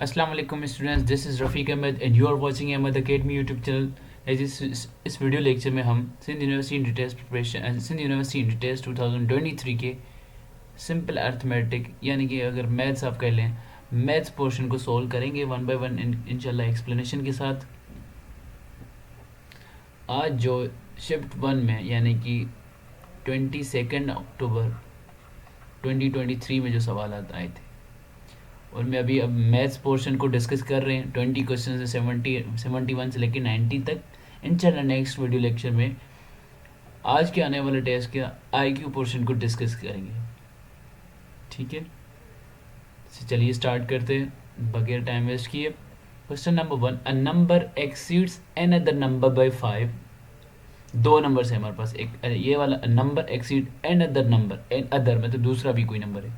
अस्सलाम वालेकुम students, this is Rafiq Ahmed and you are watching Ahmed academy YouTube channel. इस video lecture में हम Sindh university inter test preparation Sindh university inter test 2023 के simple arithmetic यानी कि अगर मैथ्स आप कह लें मैथ्स पोर्शन को सॉल्व करेंगे वन बाय वन इंशाल्लाह एक्सप्लेनेशन के साथ। आज जो शिफ्ट 1 में यानी कि 22 अक्टूबर 2023 में जो सवाल आए थे और मैं अभी अब मैथ्स पोर्शन को डिस्कस कर रहे हैं। 20 क्वेश्चन से 71 से लेकर 90 तक। इंशाल्लाह नेक्स्ट वीडियो लेक्चर में आज के आने वाले टेस्ट के आईक्यू पोर्शन को डिस्कस करेंगे। ठीक है, चलिए स्टार्ट करते हैं बगैर टाइम वेस्ट किए। Question number 1, a number exceeds an other number by 5। दो नंबर है हमारे पास, एक ये वाला number exceed an other number, an other मतलब दूसरा भी कोई नंबर है।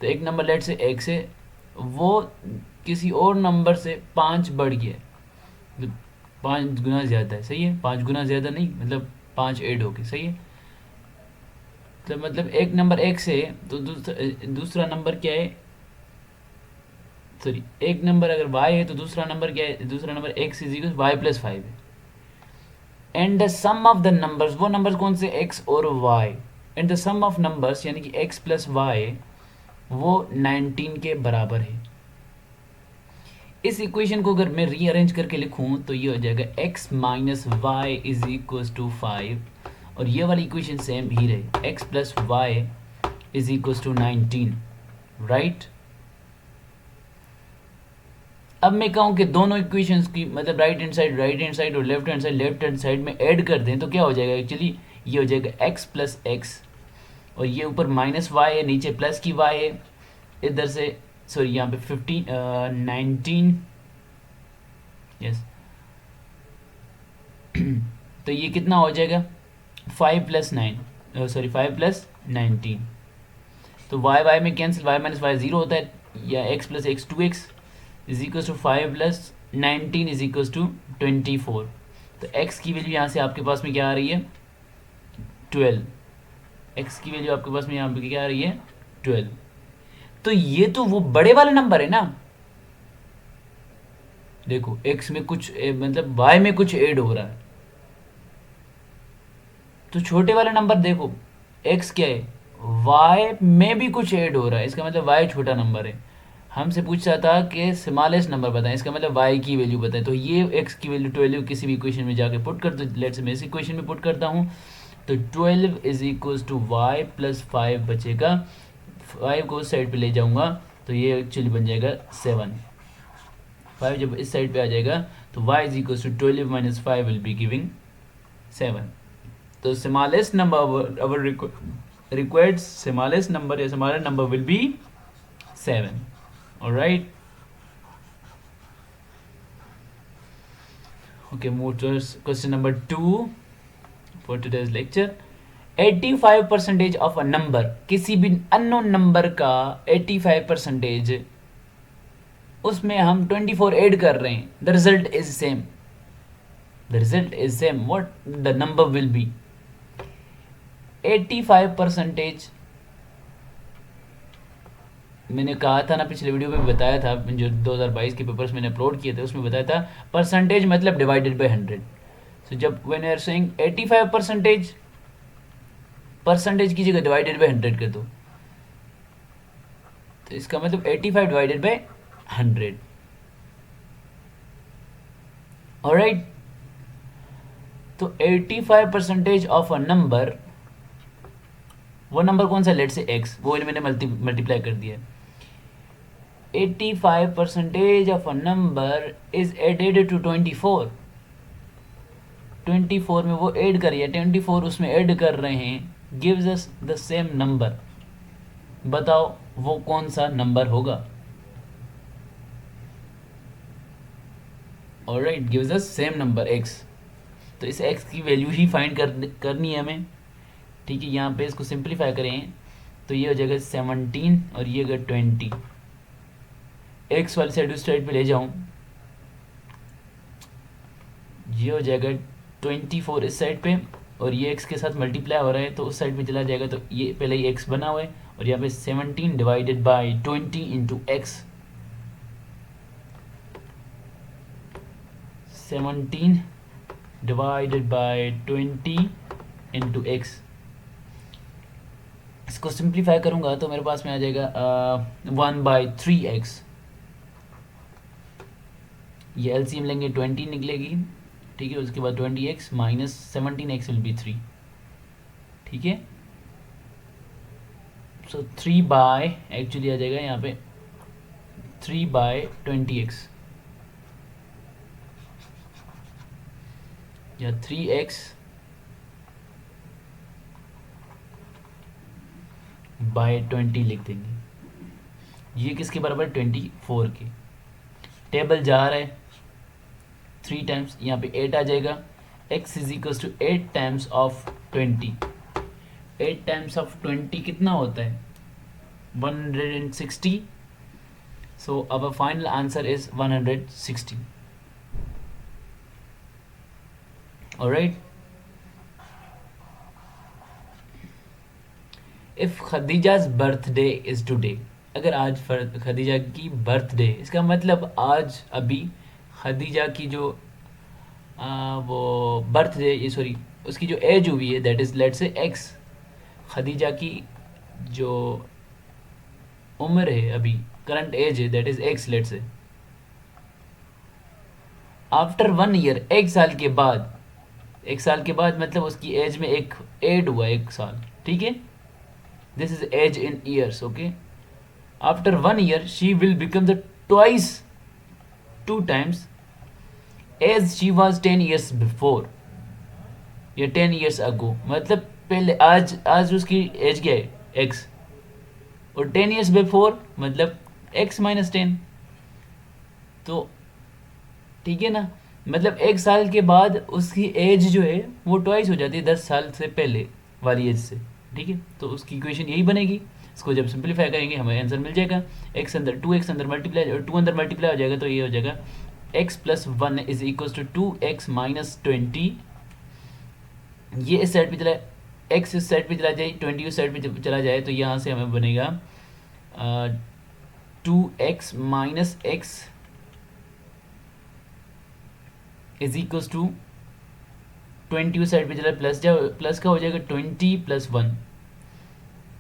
तो एक नंबर लेट से एक से वो किसी और नंबर से 5 बढ़ गया, मतलब 5 गुना ज़्यादा है। सही है, 5 गुना ज़्यादा नहीं, मतलब 5 ऐड हो गए। सही है, तो मतलब एक नंबर एक से तो दूसरा नंबर क्या है, सॉरी एक नंबर अगर y है तो दूसरा नंबर क्या है, दूसरा number x is equal y plus 5 है। And the sum of the numbers, वो नंबर्स कौन से, x और y। And the sum of numbers यानी कि x प्लस y वो 19 के बराबर है। इस इक्वेशन को अगर मैं रीअरेंज करके लिखूं तो ये हो जाएगा x minus y is equal to 5 और ये वाली इक्वेशन सेम ही रहे, x plus y is equal to 19, right. अब मैं कहूँ कि दोनों इक्वेशंस की मतलब राइट हैंड साइड और लेफ्ट हैंड साइड में ऐड कर दें तो क्या हो जाएगा, एक्चुअली ये हो जाएगा x प्लस एक्स और ये ऊपर माइनस वाई है, नीचे प्लस की y है, इधर से सॉरी यहाँ पे 19 यस तो ये कितना हो जाएगा 5 प्लस 9 सॉरी 5 प्लस 19। तो y में कैंसिल, y माइनस वाई 0 होता है, या x plus x 2x is equal to 5 plus 19 is equal to 24। तो x की वैल्यू यहाँ से आपके पास में क्या आ रही है 12, x की वैल्यू आपके पास में यहाँ पे क्या आ रही है 12। तो ये तो वो बड़े वाला नंबर है ना, देखो x में कुछ मतलब y में कुछ ऐड हो रहा है, तो छोटे वाला नंबर देखो x क्या है, y में भी कुछ ऐड हो रहा है, इसका मतलब y छोटा नंबर है। हमसे पूछ रहा था कि स्मॉलेस्ट नंबर बताएं, इसका मतलब y की वैल्यू बताएं। तो ये x की वैल्यू 12 किसी भी इक्वेशन में जाके पुट कर दो। लेट्स मैं इस इक्वेशन में पुट करता हूँ, तो 12 is equal to y plus 5 बचेगा, 5 को साइड पे ले जाऊंगा तो ये एक्चुअली बन जाएगा 7। 5 जब इस साइड पे आ जाएगा तो y is equal to 12 minus 5 will be giving 7। तो smallest number our required smallest number या smaller number will be 7। Alright, okay, move to question number 2 for today's lecture। 85% of a number, किसी भी unknown number का 85% उसमें हम 24 add कर रहे हैं, the result is same, the result is same, what the number will B 85%। मैंने कहा था ना पिछले वीडियो में बताया था, जो 2022 के पेपर्स मैंने अपलोड किए थे उसमें बताया था परसेंटेज मतलब डिवाइडेड बाय 100। सो जब when you are saying 85% percentage की जगह डिवाइडेड बाय 100 कर दो, तो इसका मतलब 85 डिवाइडेड बाय 100। ऑलराइट, तो 85% ऑफ अ नंबर, वो नंबर कौन सा, लेट से x, वो मैंने मल्टीप्लाई कर दिया। 85% of a number is added to 24। 24 में वो ऐड करिए, 24 उसमें ऐड कर रहे हैं, gives us the same number. बताओ वो कौन सा नंबर होगा। Alright, gives us same number x। तो इस x की वैल्यू ही फाइंड करनी है हमें। ठीक है, यहाँ पे इसको सिंप्लीफाई करें तो ये हो जाएगा 17 और ये अगर 20, x वाली साइड उस साइड पे ले जाऊं ये हो जाएगा 24 इस साइड पे और ये x के साथ मल्टीप्लाई हो रहा है तो उस साइड पे चला जाएगा, तो ये पहले ही x बना हुआ है और यहाँ पे 17 divided by 20 into x 17 divided by 20 into x. इसको सिंप्लीफाई करूँगा तो मेरे पास में आ जाएगा 1/3x। ये एलसीएम लेंगे 20 निकलेगी, ठीक है। उसके बाद 20x minus 17x will be 3, ठीक है। सो 3 बाय एक्चुअली आ जाएगा यहाँ पे 3/20x या 3x बाय 20 लिख देंगे। ये किसके बराबर है? 24 के। टेबल जा रहा है 3 टाइम्स, यहाँ पे 8 आ जाएगा। x is equal to 8 times of 20। 8 times of 20 कितना होता है? 160। So our final answer is 160। Alright. If Khadija's birthday is today, अगर आज खदीजा की बर्थडे, इसका मतलब आज अभी खदीजा की जो वो बर्थडे, ये सॉरी उसकी जो एज हुई है that is let's say x. Khadija की जो उम्र है अभी, करंट एज है that is x let's say. After 1 year, एक साल के बाद, एक साल के बाद मतलब उसकी एज में एक ऐड हुआ 1 साल, ठीक है। This is age in years, okay. After 1 year she will become the twice, 2 times age she was 10 years before या 10 ईयर्स अगो। मतलब पहले आज उसकी एज क्या है? एक्स। और 10 ईयर्स बिफोर मतलब एक्स माइनस 10। तो ठीक है ना, मतलब 1 साल के बाद उसकी एज जो है वो ट्वाइस हो जाती है 10 साल से पहले वाली एज से, ठीक है। तो उसकी इक्वेशन यही बनेगी। इसको जब सिंप्लीफाई करेंगे हमें आंसर मिल जाएगा। एक्स अंदर 2x अंदर मल्टीप्लाई और 2 अंदर मल्टीप्लाई हो जाएगा, तो ये हो जाएगा x plus 1 is equal to 2x minus 20। ये इस साइड पे चला, x इस साइड पे चला जाए, 20 उस साइड पे चला जाए, तो यहाँ से हमें बनेगा 2x minus x is equal to 20 उस साइड पे चला, प्लस का हो जाएगा 20 प्लस 1,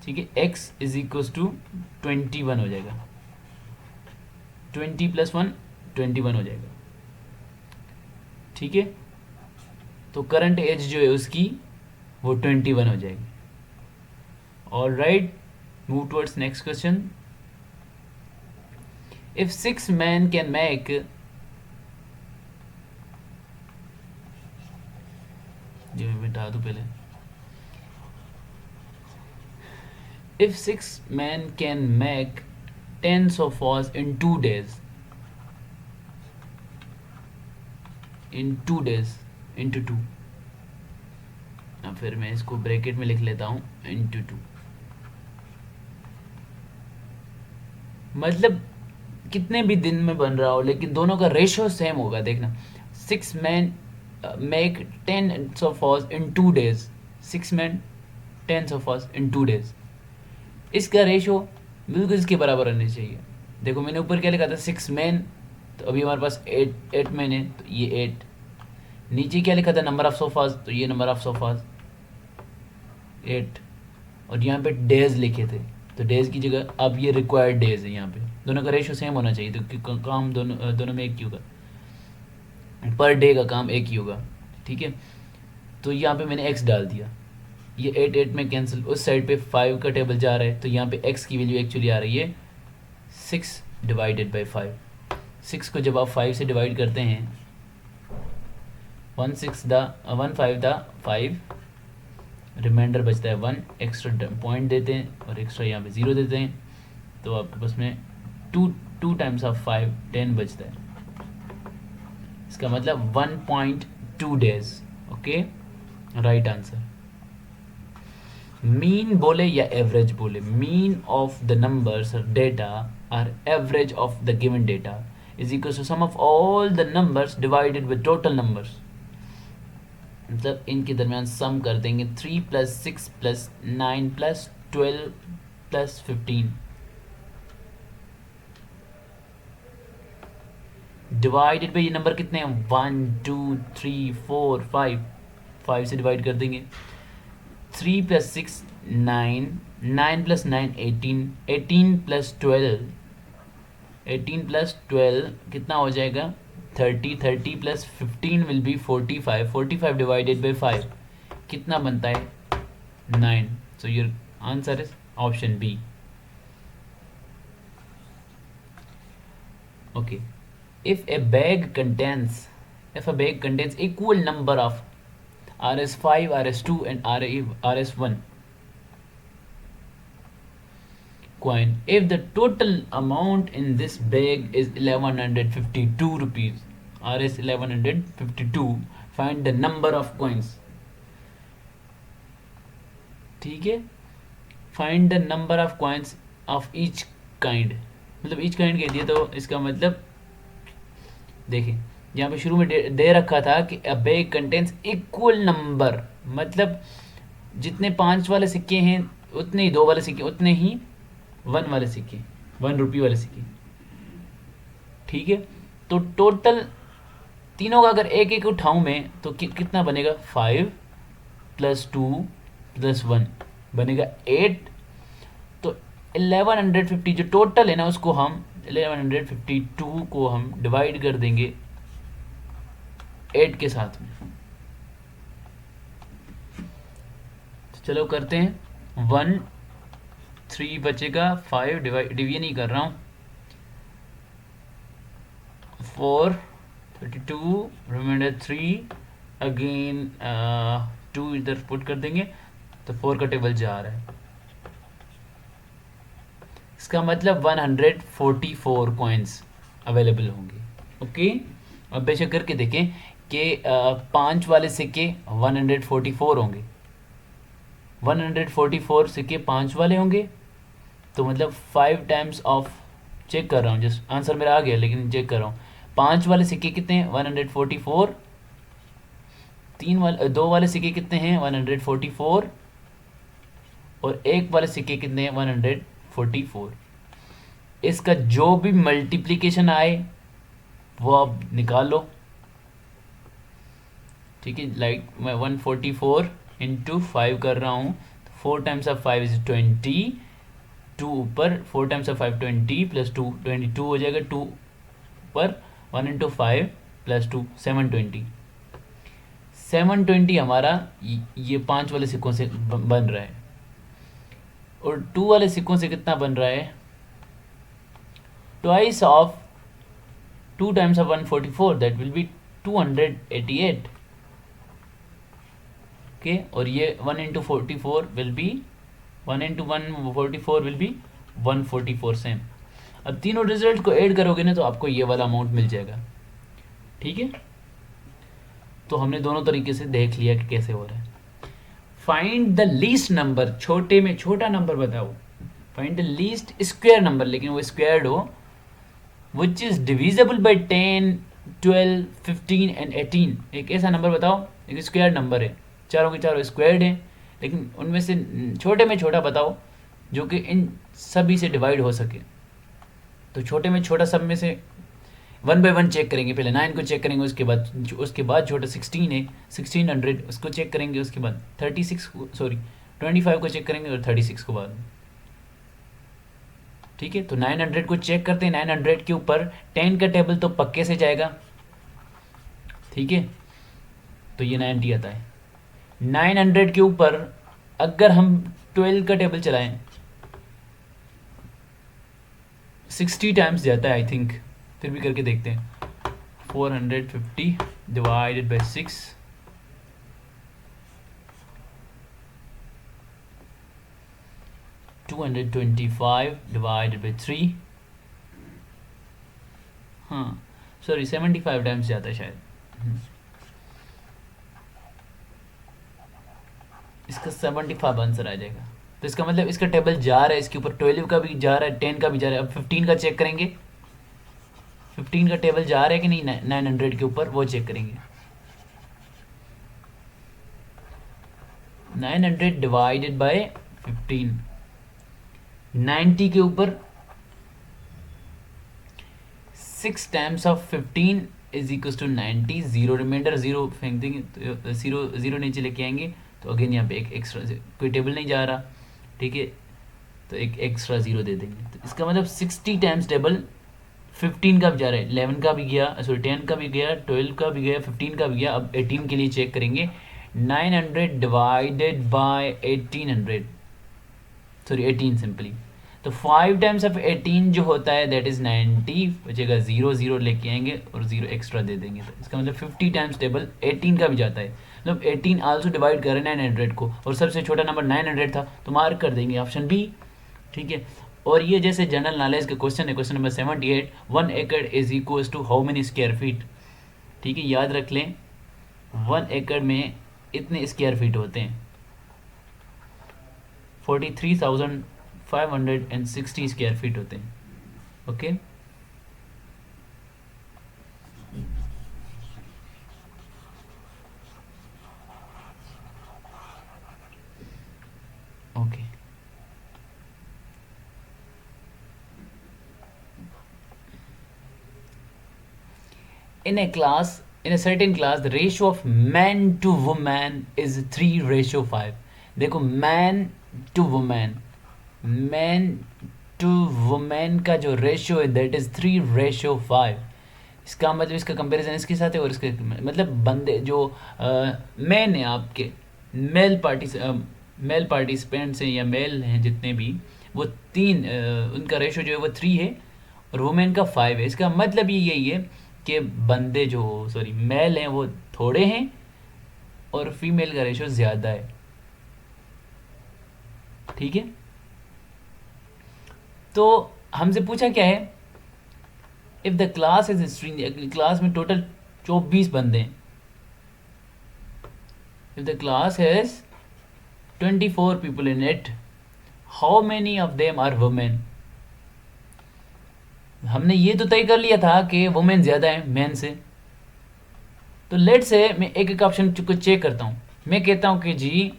ठीक है। x इज इक्वल टू 21 हो जाएगा। 20 प्लस 1 21 हो जाएगा, ठीक है। तो करंट एज जो है उसकी वो 21 हो जाएगी। All right, move towards next question. If 6 men can make, जो मैं बता दूं पहले, if 6 men can make 10 sofas in 2 days, in 2 days into 2, अब फिर मैं इसको ब्रैकेट में लिख लेता हूँ into 2, मतलब कितने भी दिन में बन रहा हो लेकिन दोनों का रेशो सेम होगा। देखना, 6 men make 10 sofas in 2 days, 6 men 10 sofas in 2 days, इसका रेशो बिल्कुल इसके बराबर होनी चाहिए। देखो मैंने ऊपर क्या लिखा था? 6 मैन, तो अभी हमारे पास 8 मैन है, तो ये 8। नीचे क्या लिखा था? नंबर ऑफ सोफाज, तो ये नंबर ऑफ सोफाज 8। और यहाँ पे डेज लिखे थे, तो डेज की जगह अब ये रिक्वायर्ड डेज है। यहाँ पे दोनों का रेशो सेम होना चाहिए, तो काम दोनों में एक ही होगा, पर डे का काम एक ही होगा, ठीक है। तो यहाँ पे मैंने x डाल दिया, ये 8 में कैंसिल, उस साइड पे 5 का टेबल जा रहा है, तो यहाँ पे x की वैल्यू एक्चुअली आ रही है 6 डिवाइडेड बाई 5। 6 को जब आप 5 से डिवाइड करते हैं, 1 5 दा 5, रिमाइंडर बचता है 1, एक्स्ट्रा पॉइंट देते हैं और एक्स्ट्रा यहाँ पे 0 देते हैं, तो आपके पास में 2 टाइम्स ऑफ 5 10 बचता है। इसका मतलब 1.2 days, okay, right answer. Mean बोले या एवरेज बोले, mean of the numbers data or average of the given data is equal to sum of all the numbers divided with total numbers. मतलब इनके दरमियान सम कर देंगे 3 plus 6 plus 9 plus 12 plus 15। Divided by ये number कितने हैं, 1 2 3 4 5, 5 से divide कर देंगे। 3 + 6 9, 9 + 9 18, 18 + 12, 18 + 12 कितना हो जाएगा 30, 30 + 15 विल बी 45, 45 डिवाइडेड बाई 5 कितना बनता है 9। So your answer is option B. Okay. If a bag contains equal number of RS5, RS2 and RS1 coin, if the total amount in this bag is 1152 rupees, RS 1152, find the number of coins. ठीक है, find the number of coins of each kind. मतलब each kind कह दिया तो इसका मतलब देखिए यहाँ पे शुरू में दे रखा था कि अ बैग कंटेंस इक्वल नंबर, मतलब जितने 5 वाले सिक्के हैं उतने ही 2 वाले सिक्के, उतने ही 1 वाले सिक्के, 1 रुपये वाले सिक्के। ठीक है, तो टोटल तीनों का अगर एक एक उठाऊं मैं तो कितना बनेगा 5 + 2 + 1 बनेगा 8। तो 1150 जो टोटल है ना उसको हम 1152 को हम डिवाइड कर देंगे 8 के साथ में। तो चलो करते हैं 1 3 बचेगा, 5 डिवीजन नहीं कर रहा हूँ, 4 32 रिमाइंडर 3 अगेन 2 इधर पुट कर देंगे तो 4 का टेबल जा रहा है। इसका मतलब 144 कॉइन्स अवेलेबल होंगे। ओके, अब बेशक करके देखें कि 5 वाले सिक्के 144 होंगे, 144 सिक्के 5 वाले होंगे, तो मतलब 5 टाइम्स ऑफ, चेक कर रहा हूँ जस्ट आंसर मेरा आ गया लेकिन चेक कर रहा हूँ 5 वाले सिक्के कितने हैं 144, 2 वाले सिक्के कितने हैं 144 और 1 वाले सिक्के कितने हैं 144। इसका जो भी मल्टीप्लिकेशन आए वो आप निकाल लो। ठीक है, लाइक मैं 144 × 5 कर रहा हूँ, 4 टाइम्स ऑफ 5 इज 20, 2 ऊपर 4 टाइम्स ऑफ 5 20 + 2 22 हो जाएगा, 2 पर 1 × 5 + 2 720, 720 हमारा ये 5 वाले सिक्कों से बन रहा है। और 2 वाले सिक्कों से कितना बन रहा है, twice of 2 times of 144 that will B 288। Okay, और ये 1 × 44 will be 1 × 144 will be 144 same. अब तीनों रिजल्ट को ऐड करोगे ना तो आपको ये वाला अमाउंट मिल जाएगा। ठीक है, तो हमने दोनों तरीके से देख लिया कि कैसे हो रहा है। फाइंड द लीस्ट नंबर, छोटे में छोटा नंबर बताओ, find the least square number, लेकिन वो स्क्वायर्ड हो, which is divisible by 10 12 15 and 18। एक ऐसा नंबर बताओ, एक स्क्वायर नंबर है, चारों के चारों स्क्वायर्ड है, लेकिन उनमें से छोटे में छोटा बताओ जो कि इन सभी से डिवाइड हो सके। तो छोटे में छोटा सब में से 1 बाई 1 चेक करेंगे, पहले 9 को चेक करेंगे, उसके बाद छोटा 16 है 1600 उसको चेक करेंगे, उसके बाद 25 को चेक करेंगे और 36 को बाद में। ठीक है, तो 900 को चेक करते हैं, 900 के ऊपर 10 का टेबल तो पक्के से जाएगा। ठीक है, तो ये 90 आता है। 900 के ऊपर अगर हम 12 का टेबल चलाएं 60 टाइम्स जाता है आई थिंक, फिर भी करके देखते हैं। 450 डिवाइडेड बाई 6, $225 डिवाइडेड बाई 3, हाँ सॉरी 75 टाइम्स जाता है शायद। इसका 75 आंसर आ जाएगा। तो इसका मतलब इसका टेबल जा रहा है, इसके ऊपर 12 का भी जा रहा है, 10 का भी जा रहा है। अब 15 का चेक करेंगे, 15 का टेबल जा रहा है कि नहीं 900 के ऊपर, वो चेक करेंगे। 900 डिवाइडेड बाय 15, 90 के ऊपर 6 times of 15 is equal to 90, zero remainder zero फेंक देंगे, तो जीरो जीरो नीचे लेके आएंगे, तो अगेन यहाँ पे एक एक्स्ट्रा, कोई टेबल नहीं जा रहा, ठीक है, तो एक एक्स्ट्रा जीरो दे देंगे। तो इसका मतलब 60 टाइम्स टेबल 15 का भी जा रहा है, 11 का भी गया, सॉरी 10 का भी गया, 12 का भी गया, 15 का भी गया। अब 18 के लिए चेक करेंगे, 900 डिवाइडेड बाय 1800, सॉरी 18 सिंपली, तो 5 टाइम्स ऑफ 18 जो होता है दैट इज़ 90, बचेगा जीरो, जीरो लेके आएंगे और जीरो एक्स्ट्रा दे देंगे। तो इसका मतलब 50 टाइम्स टेबल 18 का भी जाता है, मतलब 18 आल्सो डिवाइड करें 900 को, और सबसे छोटा नंबर 900 था, तो मार्क कर देंगे ऑप्शन बी, ठीक है। और ये जैसे जनरल नॉलेज का क्वेश्चन है, question number 78, 1 acre is equal to how many square feet, ठीक है, याद रख लें 1 एकड़ में इतने स्क्वायर फीट होते हैं, 43,560 स्क्वायर फीट होते हैं, okay. Okay, in a class, in a certain class the ratio of man to woman is 3:5। देखो man to woman, man to woman का जो रेशियो है दैट इज 3:5। इसका मतलब इसका कंपैरिजन इसके साथ है, और इसके मतलब बंदे जो मैन है आपके, मेल पार्टिसिपेंट्स हैं या मेल हैं जितने भी, वो तीन, उनका रेशियो जो है वो 3 है, और वुमेन का 5 है। इसका मतलब ये यही है कि बंदे जो, सॉरी मेल हैं वो थोड़े हैं और फीमेल का रेशियो ज़्यादा है, ठीक है। तो हमसे पूछा क्या है, if the class is string, class में टोटल 24 बंदे हैं, if the class has 24 people in it, how many of them are women. हमने ये तो तय कर लिया था कि वुमेन ज़्यादा है मैन से, तो लेट से मैं एक एक ऑप्शन को चेक करता हूँ। मैं कहता हूँ कि जी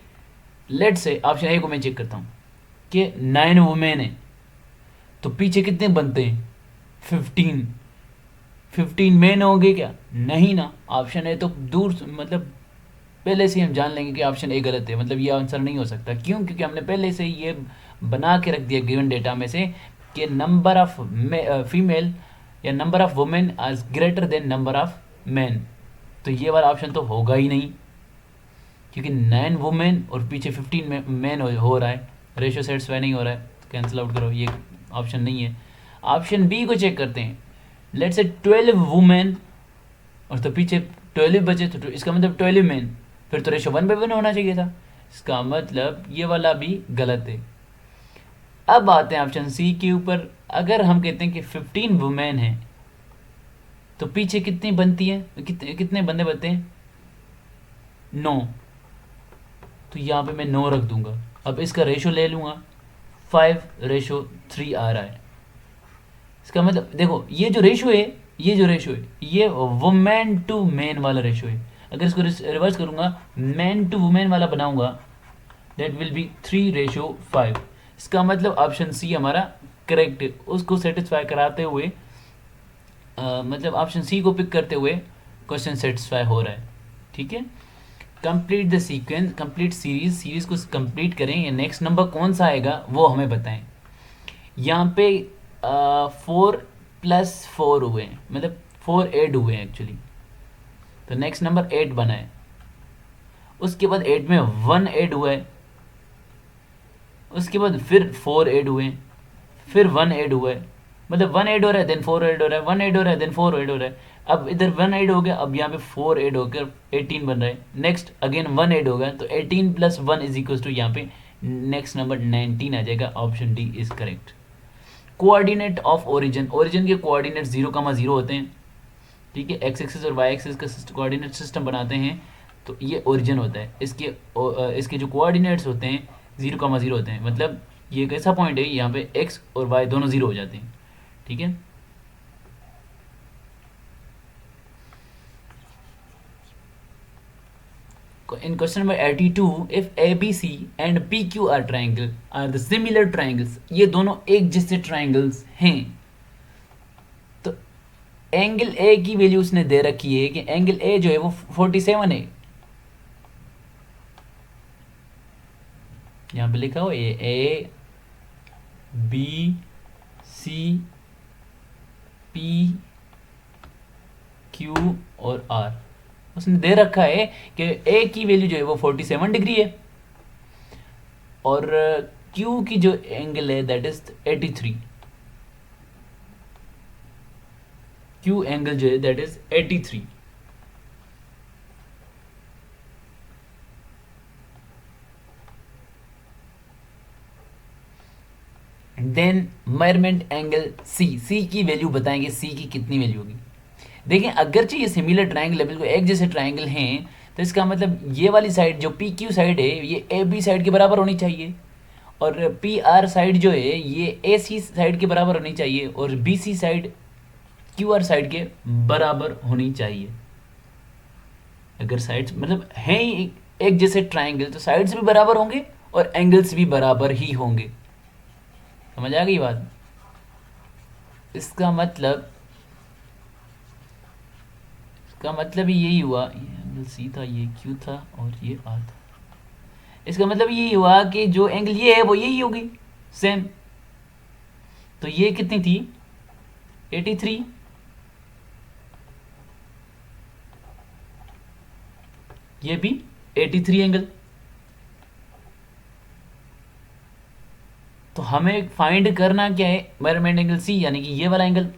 लेट से ऑप्शन ए को मैं चेक करता हूँ कि 9 वुमेन है, तो पीछे कितने बनते हैं 15 मैन होंगे क्या, नहीं ना, ऑप्शन ए तो दूर, मतलब पहले से हम जान लेंगे कि ऑप्शन ए गलत है, मतलब ये आंसर नहीं हो सकता। क्यों? क्योंकि हमने पहले से ये बना के रख दिया गिवन डेटा में से कि नंबर ऑफ फीमेल या number of women is greater than number of man, तो ये वाला ऑप्शन तो होगा ही नहीं, क्योंकि 9 वुमेन और पीछे 15 मैन हो रहा है, रेशियो सेटिस्फाई नहीं हो रहा है, तो कैंसिल आउट करो, ये ऑप्शन नहीं है। ऑप्शन बी को चेक करते हैं, लेट्स से 12 वुमेन और तो पीछे 12 बचे, तो इसका मतलब 12 मैन, फिर तो रेशियो 1/1 होना चाहिए था, इसका मतलब ये वाला भी गलत है। अब आते हैं ऑप्शन सी के ऊपर, अगर हम कहते हैं कि 15 वुमेन हैं तो पीछे कितनी बनती हैं, कितने बंदे बनते हैं 9, तो यहाँ पे मैं 9 रख दूंगा। अब इसका रेशो ले लूँगा 5:3 आ रहा है, इसका मतलब देखो ये जो रेशो है, ये वुमेन टू मैन वाला रेशो है। अगर इसको रिवर्स करूँगा, मैन टू वुमेन वाला बनाऊंगा, दैट विल बी 3:5। इसका मतलब ऑप्शन सी हमारा करेक्ट है, उसको सेटिस्फाई कराते हुए मतलब ऑप्शन सी को पिक करते हुए क्वेश्चन सेटिस्फाई हो रहा है, ठीक है। Complete the sequence, complete series को कंप्लीट करें, या नेक्स्ट नंबर कौन सा आएगा वो हमें बताएं। यहाँ पे 4 + 4 हुए हैं, मतलब 4 ऐड हुए हैं एक्चुअली, तो नेक्स्ट नंबर 8 बना है, उसके बाद 8 में 1 ऐड हुआ है, उसके बाद फिर 4 ऐड हुए हैं, फिर 1 ऐड हुआ है, मतलब 1 ऐड हो रहा है देन 4 ऐड हो रहा है, 1 ऐड हो रहा है देन 4 ऐड हो रहा है। अब इधर 1 ऐड हो गया, अब यहाँ पे 4 ऐड होकर 18 बन रहा है, नेक्स्ट अगेन 1 ऐड होगा, तो 18 + 1 इज इक्वल टू यहाँ पे नेक्स्ट नंबर 19 आ जाएगा, option D is correct. Coordinate of origin, origin के कोऑर्डिनेट 0,0 होते हैं, ठीक है, एक्स एक्सिस और वाई एक्सिस का कोऑर्डिनेट सिस्टम बनाते हैं, तो ये ओरिजिन होता है। इसके जो कोऑर्डिनेट्स होते हैं 0,0 होते हैं, मतलब ये एक ऐसा पॉइंट है यहाँ पे एक्स और वाई दोनों 0 हो जाते हैं, ठीक है। In question number 82, if ABC and PQ are the similar triangles, ये दोनों एक जैसे ट्राइंगल्स हैं, तो एंगल ए की वैल्यू उसने दे रखी है कि एंगल ए जो है वो 47 है, यहाँ पे लिखा हो A B C P Q और आर, उसने दे रखा है कि ए की वैल्यू जो है वो 47 डिग्री है और क्यू की जो एंगल है दैट इज 83, क्यू एंगल जो है that is 83। Then measurement angle C की वैल्यू बताएंगे, सी की कितनी वैल्यू होगी। देखें अगरचे ये सिमिलर ट्रायंगल है, बिल्कुल एक जैसे ट्रायंगल हैं, तो इसका मतलब ये वाली साइड जो पी क्यू साइड है ये ए बी साइड के बराबर होनी चाहिए और पी आर साइड जो है ये ए सी साइड के बराबर होनी चाहिए और B C side Q R side के बराबर होनी चाहिए। अगर साइड्स मतलब हैं ही एक जैसे ट्रायंगल तो साइड्स भी बराबर होंगे और एंगल्स भी बराबर ही होंगे। समझ आ गई बात? इसका मतलब ही यही हुआ, ये एंगल सी था, ये क्यू था और ये आर था। इसका मतलब यही हुआ कि जो एंगल ये है वो यही होगी सेम। तो ये कितनी थी 83, ये भी 83 एंगल। तो हमें फाइंड करना क्या है, मेजरमेंट एंगल सी यानी कि ये वाला एंगल।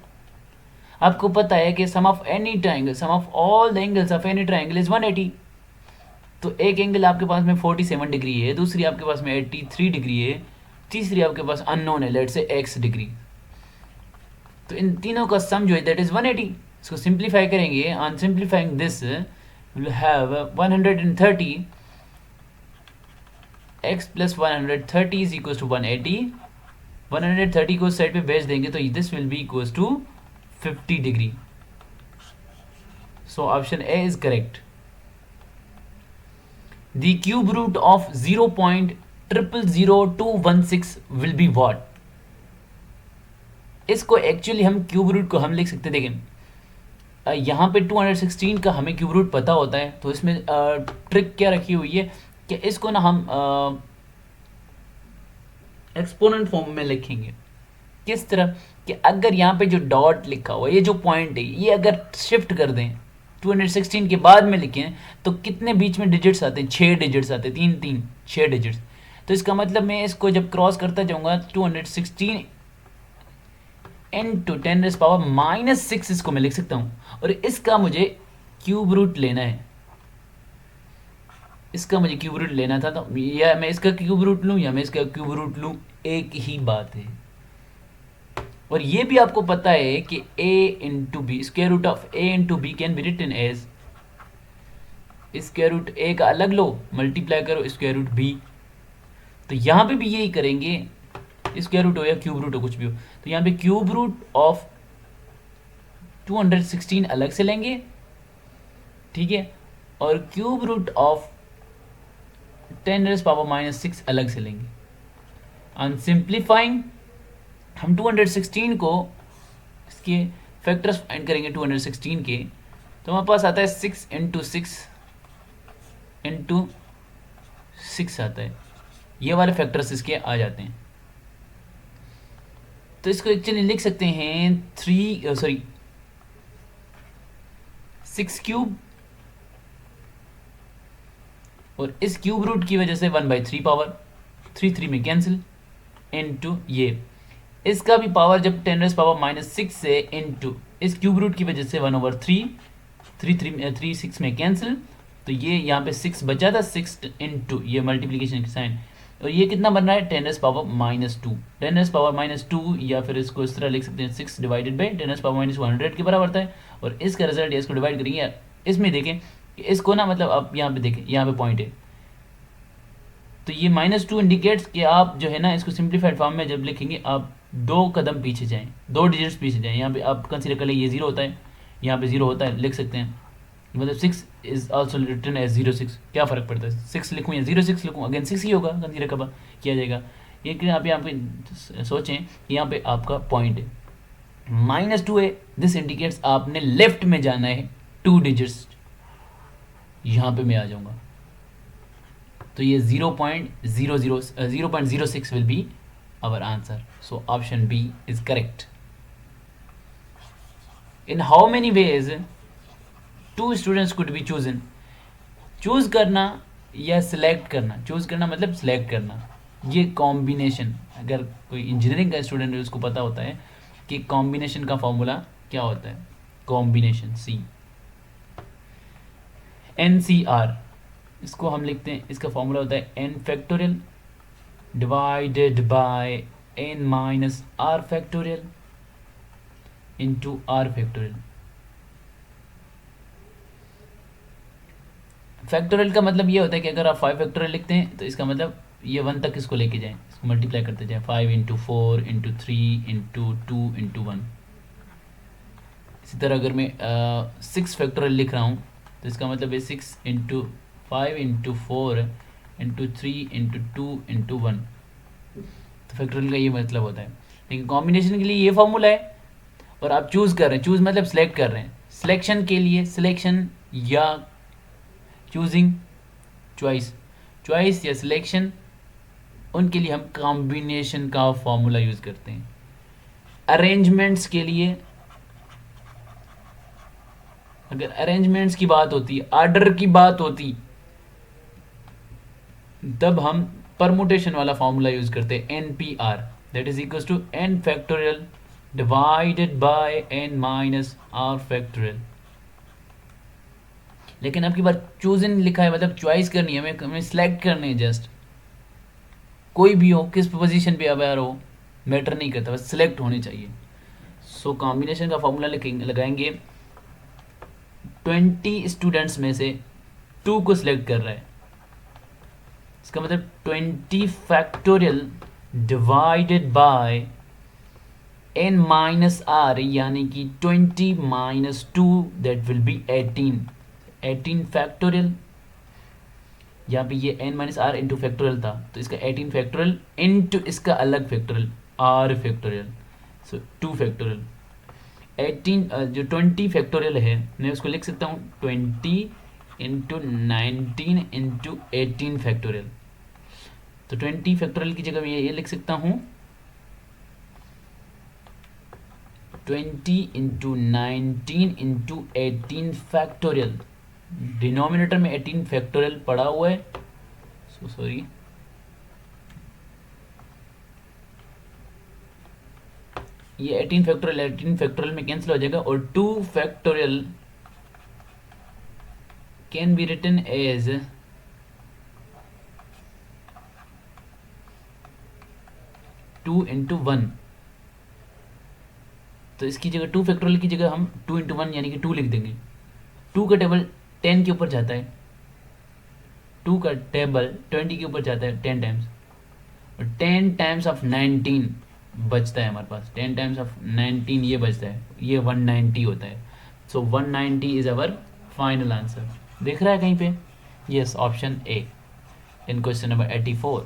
आपको पता है कि sum of any triangle, sum of all the angles of any triangle is 180। तो एक एंगल आपके पास में 47 डिग्री है, दूसरी आपके पास में 83 डिग्री है, तीसरी आपके पास अननोन है लेट्स से x डिग्री। तो इन तीनों का सम जो है दैट इज 180। इसको सिंप्लीफाई करेंगे, on simplifying this will have 130 x plus 130 is equal to 180। 130 को साइड पे भेज देंगे तो this will be equal to 50 degree. So option A is correct. The cube root of 0.000216 will be what? इसको actually हम cube root को हम लिख सकते हैं, देखें यहाँ पे 216 का हमें क्यूब रूट पता होता है, तो इसमें ट्रिक क्या रखी हुई है कि इसको ना हम एक्सपोनेंट फॉर्म में लिखेंगे। किस तरह कि अगर यहाँ पे जो डॉट लिखा हुआ है, ये जो पॉइंट है, ये अगर शिफ्ट कर दें 216 के बाद में लिखें तो कितने बीच में डिजिट्स आते हैं, 6 डिजिट्स आते हैं, 3 6 डिजिट्स। तो इसका मतलब मैं इसको जब क्रॉस करता जाऊंगा 216 इंटू 10⁻⁻⁶ इसको मैं लिख सकता हूँ और इसका मुझे क्यूब रूट लेना है। इसका मुझे क्यूब रूट लेना था, तो या मैं इसका क्यूब रूट लूँ या मैं इसका क्यूब रूट लूँ, एक ही बात है। और ये भी आपको पता है कि a into B, square root of a into B can be written as square root a का अलग लो, मल्टीप्लाई करो स्क्वायर रूट b। तो यहाँ पे भी यही करेंगे, स्क्वायर रूट हो या क्यूब रूट हो कुछ भी हो। तो यहाँ पे क्यूब रूट ऑफ 216 अलग से लेंगे, ठीक है, और क्यूब रूट ऑफ 10⁻⁻⁶ अलग से लेंगे। ऑन सिंप्लीफाइंग हम 216 को इसके फैक्टर्स फाइंड करेंगे 216 के, तो हमारे पास आता है 6 इंटू 6 इंटू 6 आता है, ये वाले फैक्टर्स इसके आ जाते हैं। तो इसको एक्चुअली लिख सकते हैं 6 क्यूब और इस क्यूब रूट की वजह से 1/3 पावर, 3 में कैंसिल, इंटू ये इसका भी पावर जब 10⁻⁻⁶ से इंटू इस क्यूब रूट की वजह से 1/3, 3 6 में कैंसिल, तो ये यहाँ पे 6 बचा था, 6 इंटू ये मल्टीप्लीकेशन की साइन, और ये कितना बन रहा है 10⁻⁻2, 10⁻⁻2 या फिर इसको इस तरह लिख सकते हैं 6 डिवाइडेड बाई 10⁻⁻100 के बराबर था। और इसका रिजल्ट इसको डिवाइड करेंगे, इसमें देखें कि इसको ना मतलब आप यहाँ पे देखें, यहाँ पे पॉइंट है, तो ये -2 इंडिकेट्स कि आप जो है ना इसको सिंप्लीफाइड फॉर्म में जब लिखेंगे आप 2 कदम पीछे जाएं, 2 डिजिट्स पीछे जाएं। यहाँ पे आप कंसीडर कर लें ये 0 होता है, यहाँ पे 0 होता है, लिख सकते हैं, मतलब 6 इज आल्सो रिटन एज 06। क्या फ़र्क पड़ता है 6 लिखूँ या 06 लिखूँ, अगेन 6 ही होगा, कंसीडर किया जाएगा। ये यहाँ पे सोचें कि यहाँ पे आपका पॉइंट है, -2 है, दिस इंडिकेट्स आपने लेफ्ट में जाना है 2 डिजिट्स, यहाँ पे मैं आ जाऊँगा, तो ये 0.06 will be our answer. So option B is correct. In how many ways 2 students could be chosen. Choose करना या सिलेक्ट करना, चूज करना मतलब सिलेक्ट करना, ये कॉम्बिनेशन, अगर कोई इंजीनियरिंग का स्टूडेंट है उसको पता होता है कि कॉम्बिनेशन का फॉर्मूला क्या होता है. Combination C n C r, इसको हम लिखते हैं, इसका फॉर्मूला होता है n factorial divided by n minus r factorial into r factorial. Factorial का मतलब ये होता है कि अगर आप 5 फैक्टोरियल लिखते हैं तो इसका मतलब ये 1 तक इसको लेके जाएं, इसको मल्टीप्लाई करते जाएं, 5 इंटू 4 इंटू 3 इंटू 2 इंटू 1. इसी तरह अगर मैं 6 फैक्टोरियल लिख रहा हूँ तो इसका मतलब है 6 into 5 into 4 into 3 into 2 into 1. तो फैक्टोरियल का ये मतलब होता है. लेकिन कॉम्बिनेशन के लिए ये फॉर्मूला है, और आप चूज़ कर रहे हैं, चूज़ मतलब सिलेक्ट कर रहे हैं, सिलेक्शन के लिए सिलेक्शन या चूजिंग, चॉइस या सिलेक्शन, उनके लिए हम कॉम्बिनेशन का फॉर्मूला यूज़ करते हैं. अरेंजमेंट्स के लिए, अगर अरेंजमेंट्स की बात होती, ऑर्डर की बात होती, तब हम परमुटेशन वाला फॉर्मूला यूज़ करते हैं, n P r, that is equal to n factorial divided by n minus r factorial. लेकिन अब की बार चूज इन लिखा है, मतलब चॉइस करनी है, हमें सिलेक्ट करनी है, जस्ट कोई भी हो, किस पोजीशन पे अब यार हो, मैटर नहीं करता, बस सिलेक्ट होनी चाहिए. सो कॉम्बिनेशन का फॉर्मूला लगाएंगे, 20 स्टूडेंट्स में से 2 को सिलेक्ट कर रहा है, इसका मतलब 20 factorial divided by n minus r, यानी कि 20 minus 2, that will be 18 factorial. यहाँ पे ये n minus r into factorial था, तो इसका 18 फैक्टोरियल इंटू इसका अलग factorial r factorial, so 2 factorial. 18 जो 20 फैक्टोरियल है, मैं उसको लिख सकता हूँ 20 इंटू 19 इंटू 18 फैक्टोरियल. तो 20 फैक्टोरियल की जगह मैं ये लिख सकता हूँ 20 इंटू 19 इंटू 18 फैक्टोरियल. डिनोमिनेटर में 18 फैक्टोरियल पड़ा हुआ है, सो सॉरी, ये 18 फैक्टोरियल में कैंसिल हो जाएगा, और 2 factorial can be written as 2 into 1. तो इसकी जगह 2 फैक्टोरियल की जगह हम 2 इंटू 1 यानी कि 2 लिख देंगे. 2 का टेबल 10 के ऊपर जाता है, 2 का टेबल 20 के ऊपर जाता है 10 टाइम्स, और 10 टाइम्स ऑफ 19 बचता है हमारे पास, 10 टाइम्स ऑफ 19 ये बचता है, ये 190 होता है. सो 190 इज अवर फाइनल आंसर. देख रहा है कहीं पे? Yes, option A in question number 84.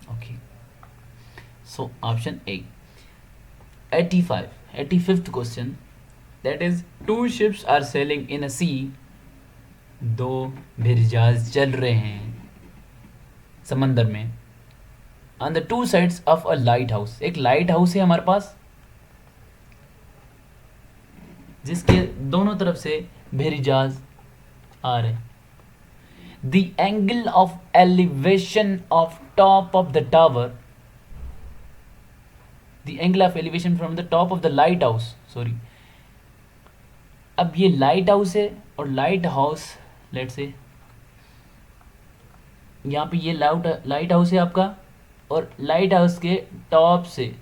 Okay, so option A. 85th question, that is 2 ships are sailing in a sea. 2 जहाज चल रहे हैं समंदर में. on the 2 sides of a lighthouse, एक लाइट हाउस है हमारे पास, जिसके दोनों तरफ से भेरी जहाज आ रहे. the angle of elevation of top of the tower, the angle of elevation from the top of the lighthouse, sorry. अब ये लाइट हाउस है, और लाइट हाउस लेट से यहाँ पे ये लाइट हाउस है आपका, और लाइट हाउस के टॉप से,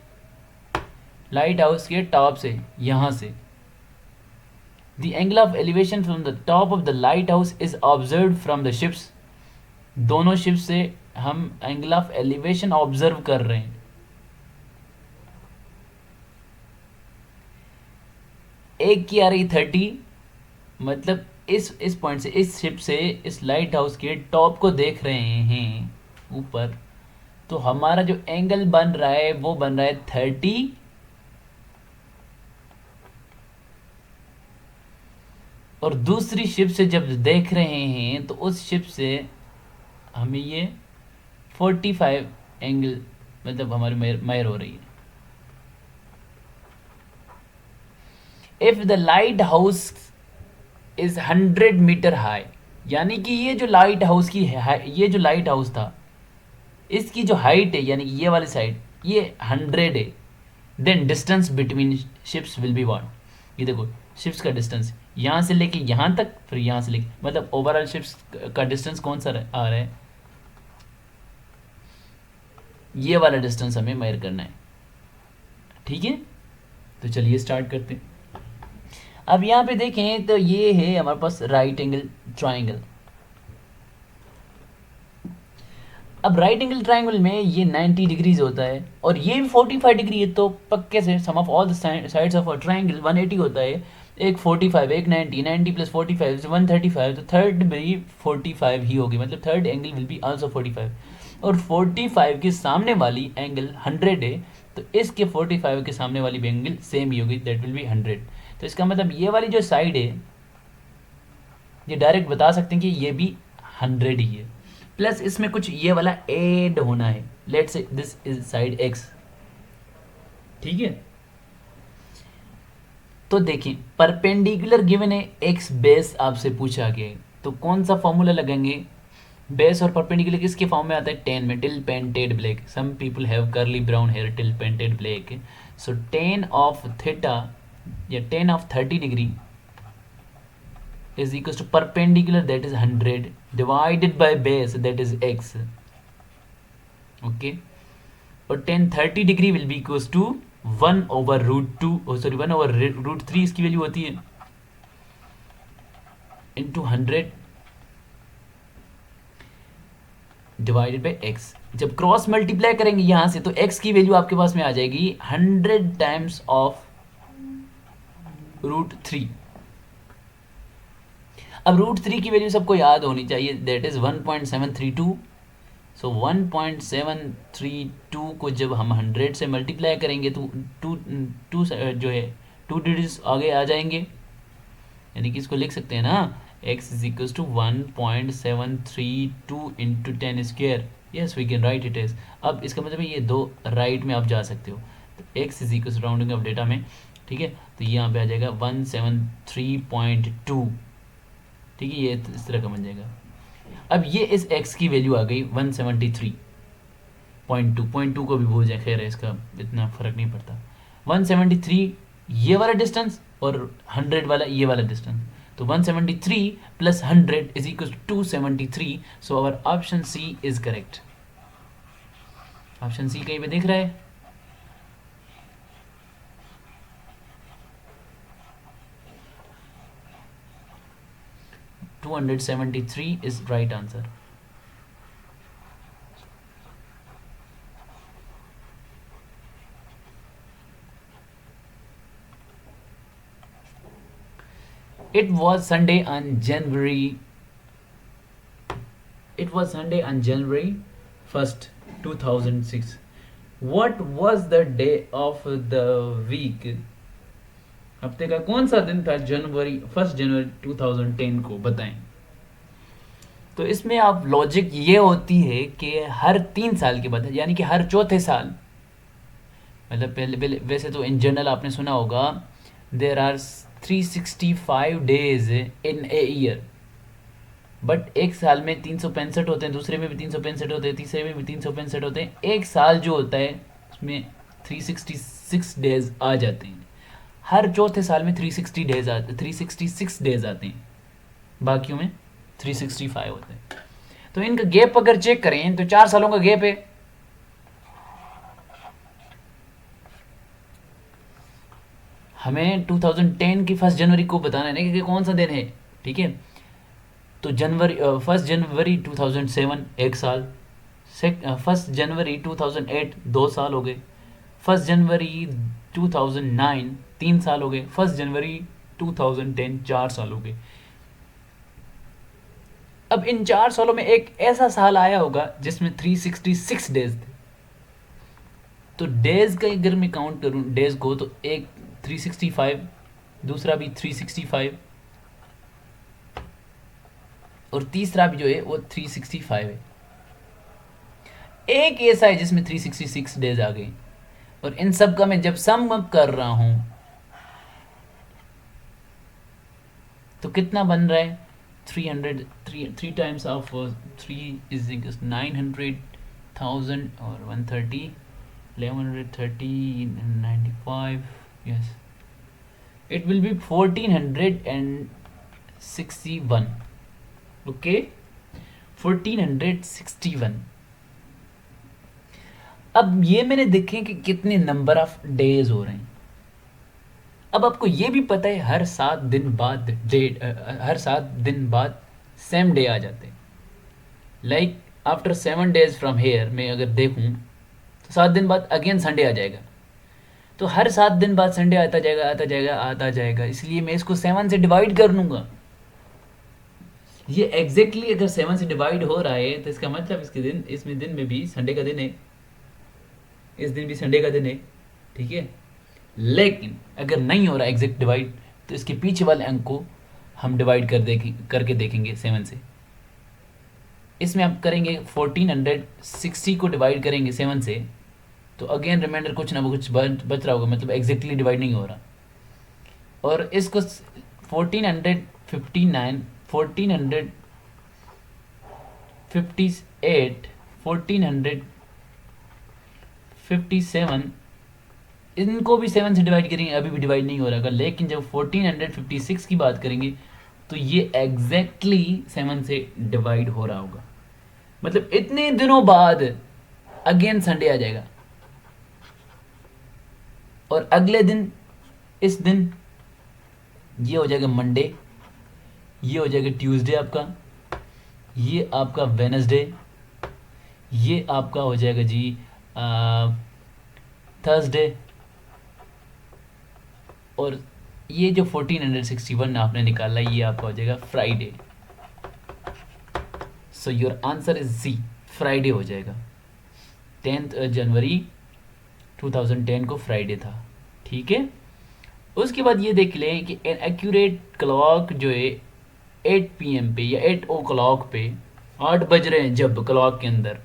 लाइट हाउस के टॉप से यहाँ से the angle of elevation from the top of the lighthouse is observed from the ships. दोनों शिप्स से हम एंगल ऑफ एलिवेशन ऑब्जर्व कर रहे हैं. एक की आ रही 30, मतलब इस पॉइंट से, इस शिप से इस लाइट हाउस के टॉप को देख रहे हैं ऊपर, तो हमारा जो एंगल बन रहा है वो बन रहा है 30, और दूसरी शिप से जब देख रहे हैं तो उस शिप से हमें ये 45 एंगल, मतलब हमारी मायर हो रही है। If the light house is 100 metre high, यानी कि ये जो लाइट हाउस की ये जो लाइट हाउस था इसकी जो हाइट है, यानी कि ये वाली साइड ये 100 है, then distance between ships will be what, ये देखो शिप्स का डिस्टेंस यहाँ से लेके यहाँ तक, फिर यहाँ से लेके, मतलब ओवरऑल शिप्स का डिस्टेंस कौन सा आ रहा है, ये वाला डिस्टेंस हमें मेजर करना है। ठीक है, तो चलिए स्टार्ट करते हैं। अब यहाँ पे देखें तो ये है हमारे पास राइट एंगल ट्राइंगल। अब राइट एंगल ट्राइंगल में ये 90 डिग्रीज होता है और ये भी 45 डिग्री है, तो पक्के से sum of all the sides of a triangle 180 होता है। एक 45, एक 90, 90 प्लस 45 135, तो थर्ड भी 45 ही होगी, मतलब third angle will be also 45। और 45 के सामने वाली एंगल 100 है, तो इसके 45 के सामने वाली भी एंगल सेम ही होगी, दैट विल बी 100। तो इसका मतलब ये वाली जो साइड है ये डायरेक्ट बता सकते हैं कि ये भी 100 ही है, प्लस इसमें कुछ ये वाला ऐड होना है, let's say this is side x। ठीक है, तो देखिए परपेंडिकुलर गिवन है, x बेस आपसे पूछा गया है, तो कौन सा फॉर्मूला लगेंगे, बेस और परपेंडिकुलर किसके फॉर्म में आता है, टेन में, till painted black, some people have curly brown hair till painted black, so tan of theta या tan of 30 degree is equals to perpendicular, that is 100 divided by base, that is x. Okay, और tan 30 degree will be equals to 1 over root 2, sorry 1 over root 3 इसकी value होती है, into 100 divided by x। जब cross multiply करेंगे यहाँ से तो x की वैल्यू आपके पास में आ जाएगी 100 टाइम्स ऑफ रूट 3। अब रूट 3 की वैल्यू सबको याद होनी चाहिए, दैट इज 1.732। सो 1.732 को जब हम 100 से मल्टीप्लाई करेंगे तो टू जो है 2 डिजिट्स आगे आ जाएंगे, यानी कि इसको लिख सकते हैं ना, x is equal to 1.732 into 10 square. Yes we can write it as. अब इसका मतलब ये दो राइट में आप जा सकते हो, तो x is equal rounding off data में, ठीक है, तो यहाँ पे आ जाएगा 173.2। ठीक है, ये इस तरह का बन जाएगा। अब ये इस x की वैल्यू आ गई 173.2 को भी भूल जाए, खैर है इसका इतना फर्क नहीं पड़ता। 173 ये वाला डिस्टेंस और 100 वाला ये वाला डिस्टेंस, तो 173 plus 100 is equal to 273। So our option C is correct. Option C कहीं पे दिख रहा है? To 273 is right answer. It was Sunday on January 1st, 2006. What was the day of the week? हफ्ते का कौन सा दिन था जनवरी 1 जनवरी 2010 को, बताएं। तो इसमें आप लॉजिक ये होती है कि हर 3 साल के बाद, यानी कि हर चौथे साल, मतलब पहले वैसे तो इन जनरल आपने सुना होगा there are 365 days in a year, but एक साल में 365 होते हैं, दूसरे में भी 365 होते हैं, तीसरे में भी 365 होते हैं। एक साल जो होता है उसमें 366 डेज आ जाते हैं। हर चौथे साल में 366 डेज आते हैं, बाकियों में 365 होते हैं। तो इनका गैप अगर चेक करें तो 4 सालों का गैप है। हमें 2010 की 1 जनवरी को बताना है कि कौन सा दिन है, ठीक है। तो 1 जनवरी 2007 1 साल, 1 जनवरी 2008 2 साल हो गए, 1 जनवरी 2009 3 साल हो गए, 1 जनवरी 2010 4 साल हो गए। अब इन 4 सालों में एक ऐसा साल आया होगा जिसमें 366 डेज थे। तो डेज का अगर मैं काउंट करूं डेज को, तो एक 365, दूसरा भी 365, और तीसरा भी जो है वो 365 है। एक ऐसा है जिसमें 366 डेज आ गए, और इन सब का मैं जब सम अप कर रहा हूं तो कितना बन रहा है? 300, थ्री टाइम्स ऑफ 3 इज 900,000 और 130, 1130, 95, yes, it will be 1461. Okay, 1461. अब ये मैंने देखे कि कितने नंबर ऑफ डेज हो रहे हैं। अब आपको ये भी पता है हर 7 दिन बाद हर 7 दिन बाद सेम डे आ जाते हैं। Like after 7 days from here मैं अगर देखूं तो 7 दिन बाद अगेन संडे आ जाएगा। तो हर 7 दिन बाद संडे आता जाएगा आता जाएगा आता जाएगा, इसलिए मैं इसको 7 से डिवाइड कर लूँगा। ये एग्जैक्टली अगर 7 से डिवाइड हो रहा है तो इसका मतलब इसके दिन, इसमें दिन में भी संडे का दिन है, इस दिन भी संडे का दिन है, ठीक है। लेकिन अगर नहीं हो रहा एग्जैक्ट डिवाइड तो इसके पीछे वाले अंक को हम डिवाइड करके देखेंगे 7 से। इसमें आप करेंगे 1460 को डिवाइड करेंगे 7 से, तो अगेन रिमाइंडर कुछ ना कुछ बच रहा होगा, मतलब एग्जैक्टली डिवाइड नहीं हो रहा। और इसको 1459, 1458, 1457, इनको भी 7 से डिवाइड करेंगे, अभी भी डिवाइड नहीं हो रहा। लेकिन जब 1456 की बात करेंगे तो ये एग्जैक्टली 7 से डिवाइड हो रहा होगा। मतलब इतने दिनों बाद अगेन संडे आ जाएगा, और अगले दिन, इस दिन ये हो जाएगा मंडे, ये हो जाएगा ट्यूसडे आपका, ये आपका वेनसडे, ये आपका हो जाएगा जी थर्सडे, और ये जो 1461 आपने निकाला ये आपका हो जाएगा Friday. So your answer is C, Friday हो जाएगा। 10 जनवरी 2010 को फ्राइडे था, ठीक है। उसके बाद ये देख लें कि एन एक्यूरेट क्लॉक जो है 8 PM पे या 8 o'clock पे 8 बज रहे हैं जब क्लॉक के अंदर,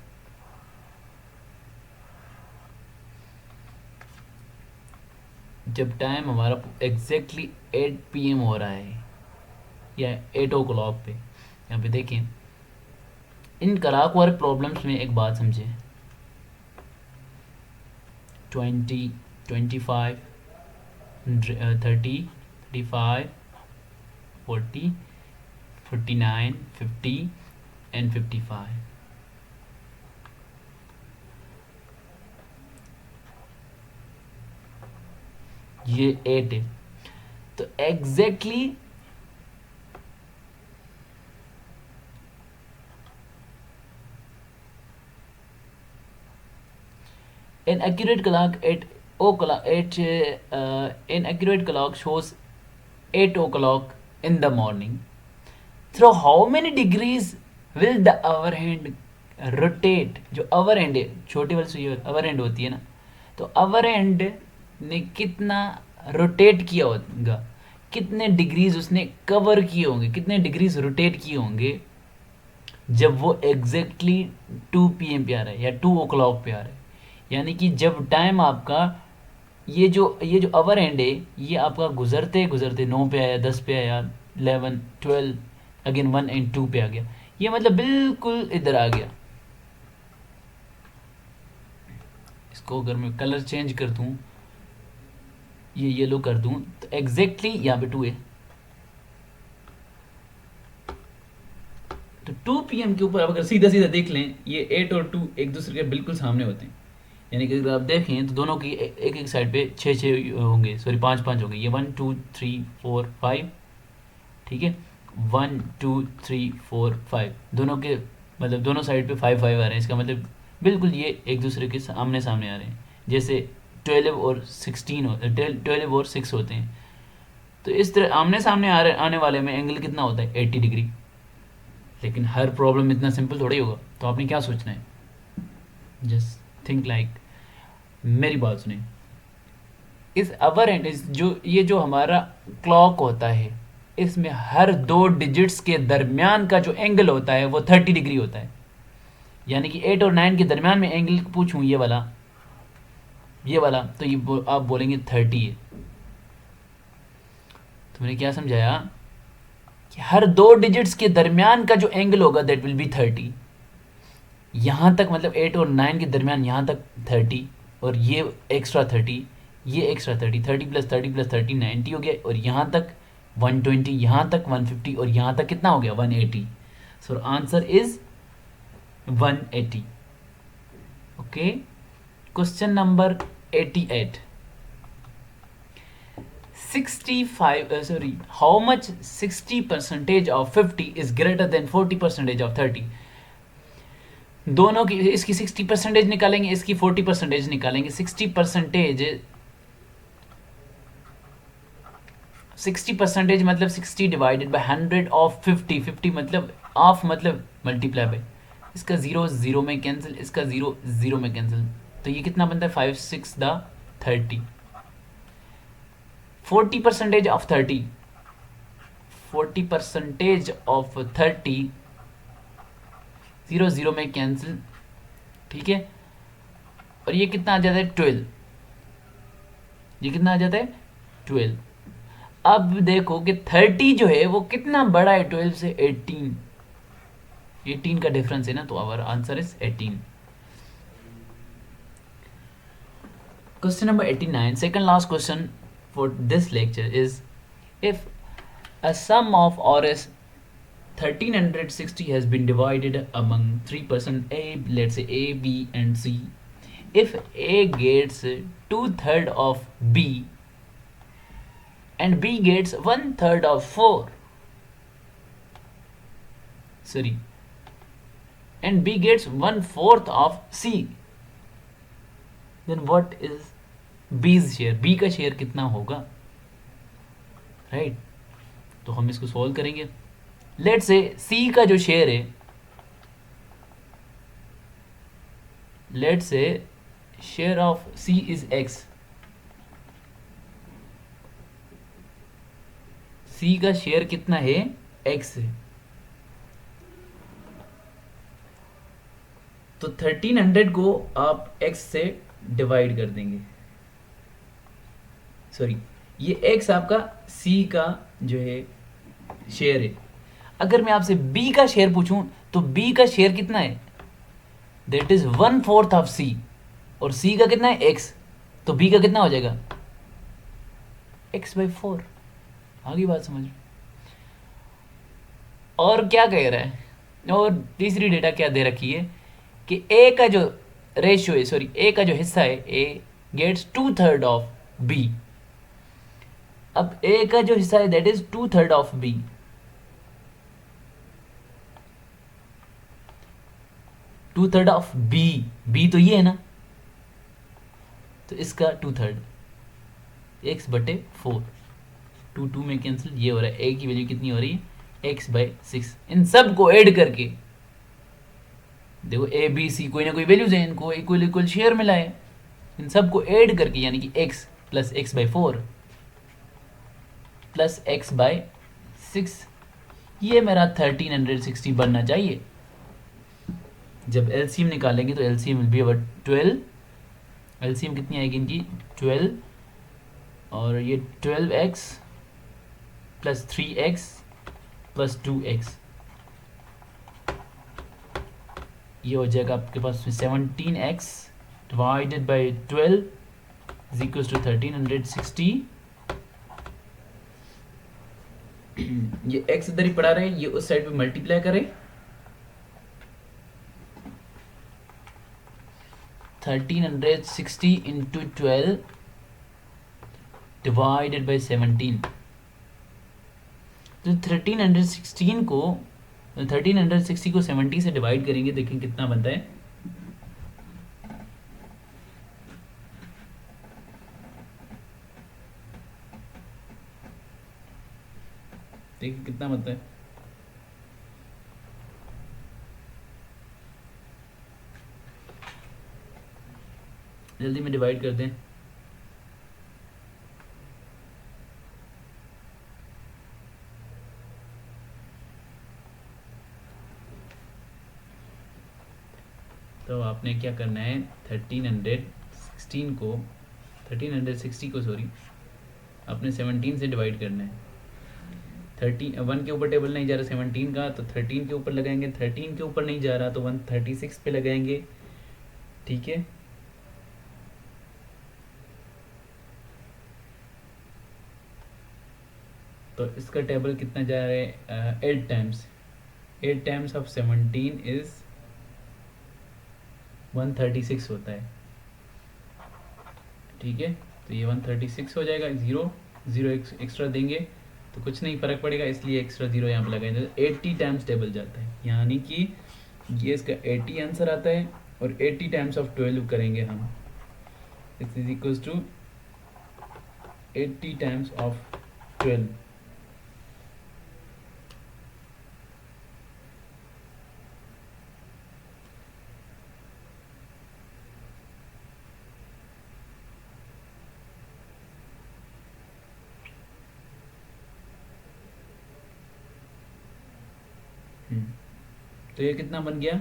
जब टाइम हमारा एग्जैक्टली 8 PM हो रहा है या 8 o'clock पे, यहाँ पे देखें इन क्लॉक वर्क प्रॉब्लम्स में एक बात समझें। 20, 25, 30, 35, 40, 49, 50 and 55। ये 8 है, तो exactly an accurate clock at o'clock at an accurate clock shows 8 o'clock in the morning. Through how many degrees will the hour hand rotate? जो hour hand है, छोटी वाली सुई hour hand होती है ना, तो hour hand ने कितना रोटेट किया होगा, कितने डिग्रीज उसने कवर किए होंगे, कितने डिग्रीज रोटेट किए होंगे जब वो एग्जैक्टली 2 PM पे आ रहा है या 2 o'clock पे आ रहा है। यानी कि जब टाइम आपका ये जो अवर एंड है ये आपका गुजरते गुजरते 9 पे आया, 10 पे आया, 11, 12, अगेन 1 and 2 पे आ गया, ये मतलब बिल्कुल इधर आ गया। इसको अगर मैं कलर चेंज कर दूं, ये येलो कर दूं, तो एग्जैक्टली यहाँ पे 2 है, तो 2 PM के ऊपर आप अगर सीधा सीधा देख लें, ये 8 और 2 एक दूसरे के बिल्कुल सामने होते हैं। यानी कि अगर आप देखें तो दोनों की एक एक साइड पे 6 होंगे, सॉरी 5 होंगे। ये 1, 2, 3, 4, 5, ठीक है, 1, 2, 3, 4, 5, दोनों के मतलब दोनों साइड पे 5 आ रहे हैं। इसका मतलब बिल्कुल ये एक दूसरे के सामने सामने आ रहे हैं, जैसे 12 और 6 होते हैं। तो इस तरह आमने सामने आने वाले में एंगल कितना होता है? 80 डिग्री। लेकिन हर प्रॉब्लम इतना सिंपल थोड़ा ही होगा। तो आपने क्या सोचना है, जस्ट थिंक लाइक, मेरी बात सुने। इस अवर एंड इस जो ये जो हमारा क्लॉक होता है, इसमें हर 2 डिजिट्स के दरमियान का जो एंगल होता है वो 30 डिग्री होता है। यानी कि 8 और 9 के दरमियान में एंगल पूछूं ये वाला तो आप बोलेंगे 30 है। तो मैंने क्या समझाया कि हर 2 डिजिट्स के दरमियान का जो एंगल होगा दैट विल बी 30। यहाँ तक मतलब 8 और 9 के दरमियान यहाँ तक 30, और ये एक्स्ट्रा 30, ये एक्स्ट्रा 30, 30 + 30 + 30 90 हो गया, और यहाँ तक 120, यहाँ तक 150, और यहाँ तक कितना हो गया 180। So answer is 180। Okay, question number 88। 65 how much 60% of 50 is greater than 40% of 30? दोनों की, इसकी 60% निकालेंगे, इसकी 40% निकालेंगे। 60% मतलब 60 डिवाइडेड बाई 100 ऑफ 50, 50 मतलब ऑफ मतलब मल्टीप्लाई बाई, इसका 0 0 में कैंसिल, इसका 0 0 में कैंसिल, तो ये कितना बनता है 5 6 30। 40% ऑफ 30, 40% ऑफ 30, 0 0 में कैंसिल, ठीक है। और ये कितना आ जाता है 12, ये कितना आ जाता है 12। अब देखो कि 30 जो है वो कितना बड़ा है 12 से, 18, 18 का डिफरेंस है ना, तो our answer is 18। Question number 89, second last question for this lecture is, if a sum of Rs 1360 has been divided among 3 person A, let's say A, B and C. If A gets 2/3 of B and B gets 1/3 of 4, sorry, and B gets 1/4 of C, then what is B's share? B का share कितना होगा, right? तो हम इसको solve करेंगे। Let's say C का जो share है, let's say share of C is X, C का शेयर कितना है X है, तो 1300 को आप X से डिवाइड कर देंगे, सॉरी ये X आपका C का जो है शेयर है। अगर मैं आपसे B का शेयर पूछूं तो B का शेयर कितना है, दैट इज 1/4 ऑफ C, और C का कितना है X, तो B का कितना हो जाएगा X/4। आगे बात समझ। और क्या कह रहा है, और तीसरी डेटा क्या दे रखी है कि A का जो रेशियो है, सॉरी A का जो हिस्सा है, A गेट्स 2/3 ऑफ B। अब A का जो हिस्सा है that is 2/3 of B, two third of B, B तो ये है ना, तो इसका 2/3 X/4, 2 2 में कैंसिल, ये हो रहा है A की वैल्यू कितनी हो रही है X/6। इन सब को ऐड करके देखो A B C कोई ना कोई वैल्यूज है, इनको इक्वल इक्वल शेयर मिला है, इन सब को ऐड करके यानी कि X + X/4 + X/6, ये मेरा 1360 बनना चाहिए। जब एलसीएम निकालेंगे तो LCM will be our 12, LCM कितनी आएगी इनकी 12, और ये 12x + 3x + 2x, ये हो जाएगा आपके पास 17x divided by 12 is equal to 1360। ये x इधर ही पड़ा रहे, ये उस साइड पे मल्टीप्लाई करें, 1360 इंटू 12 डिवाइडेड बाई 17, तो 1360 को 70 से डिवाइड करेंगे, देखें कितना बनता है। देखिए कितना बनता है, जल्दी में डिवाइड कर दें। तो आपने क्या करना है, 1360 को सॉरी आपने 17 से डिवाइड करना है। 1 के ऊपर टेबल नहीं जा रहा 17 का, तो 13 के ऊपर लगाएंगे। 13 के ऊपर नहीं जा रहा तो 136 पे लगाएंगे, ठीक है। तो इसका टेबल कितना जा रहा है, 8 टाइम्स ऑफ 17 इज 136 होता है, ठीक है। तो ये 136 हो जाएगा। ज़ीरो ज़ीरो एक्स्ट्रा देंगे तो कुछ नहीं फ़र्क पड़ेगा, इसलिए एक्स्ट्रा ज़ीरो यहाँ पर लगाएंगे। तो 80 टाइम्स टेबल जाता है, यानी कि ये इसका 80 आंसर आता है। और 80 टाइम्स ऑफ 12 करेंगे हम, it is equals to 80 times of 12। तो ये कितना बन गया,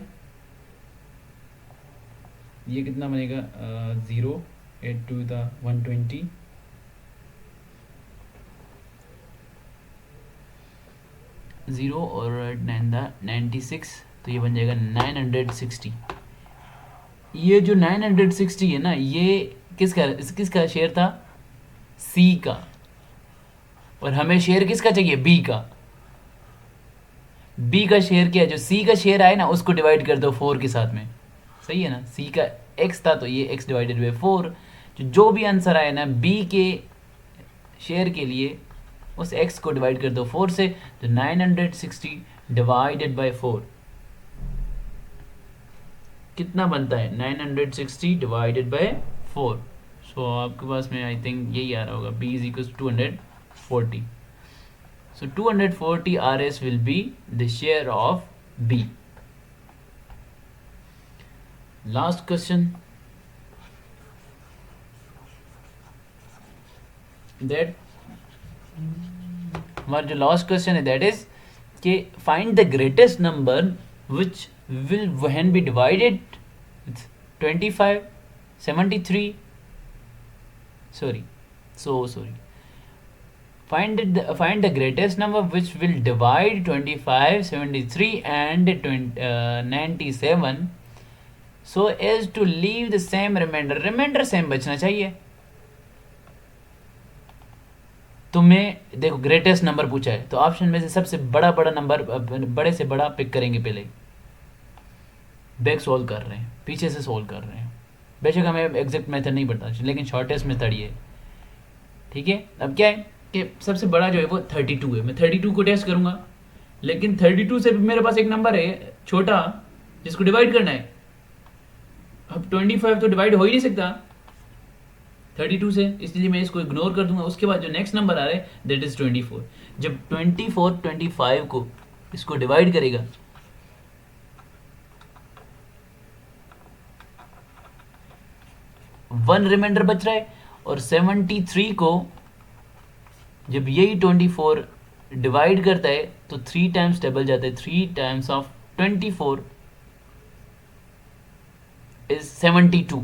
ये कितना बनेगा, 0 8 टू द 120, ज़ीरो और 9 द 96, तो ये बन जाएगा 960। ये जो 960 है ना, ये किसका शेयर था, सी का। और हमें शेयर किसका चाहिए, बी का। बी का शेयर क्या है, जो सी का शेयर आए ना उसको डिवाइड कर दो 4 के साथ में, सही है ना। सी का एक्स था तो ये एक्स डिवाइडेड बाई 4। जो भी आंसर आए ना बी के शेयर के लिए, उस एक्स को डिवाइड कर दो 4 से। तो 960 डिवाइडेड बाई 4 कितना बनता है, 960 डिवाइडेड बाई 4। सो आपके पास में आई थिंक यही आ रहा होगा, B is equal 240। So 240 RS will be the share of B. Last question. That हमारा जो last question है that is कि find the greatest number which will when be divided with 25, 73. Sorry. Find the greatest number which will divide 25, 73 and 97 so as to leave the same remainder. Remainder same बचना चाहिए। तुम्हें देखो greatest number पूछा है तो option में से सबसे बड़ा नंबर, बड़े से बड़ा पिक करेंगे पहले। बैक सोल्व कर रहे हैं, पीछे से सोल्व कर रहे हैं। बेशक हमें एग्जैक्ट मेथड नहीं पता लेकिन शॉर्टेस्ट मेथड ये, ठीक है। अब क्या है कि सबसे बड़ा जो है वो 32 है। मैं 32 को टेस्ट करूंगा, लेकिन 32 से भी मेरे पास एक नंबर है छोटा जिसको डिवाइड करना है। अब 25 तो डिवाइड हो ही नहीं सकता 32 से, इसलिए मैं इसको इग्नोर कर दूंगा। उसके बाद जो नेक्स्ट नंबर आ रहा है दैट इज 24। जब 24 25 को इसको डिवाइड करेगा, वन रिमाइंडर बच रहा है। और 73 को जब यही 24 डिवाइड करता है तो 3 टाइम्स टेबल जाता है। 3 times of 24 is 72।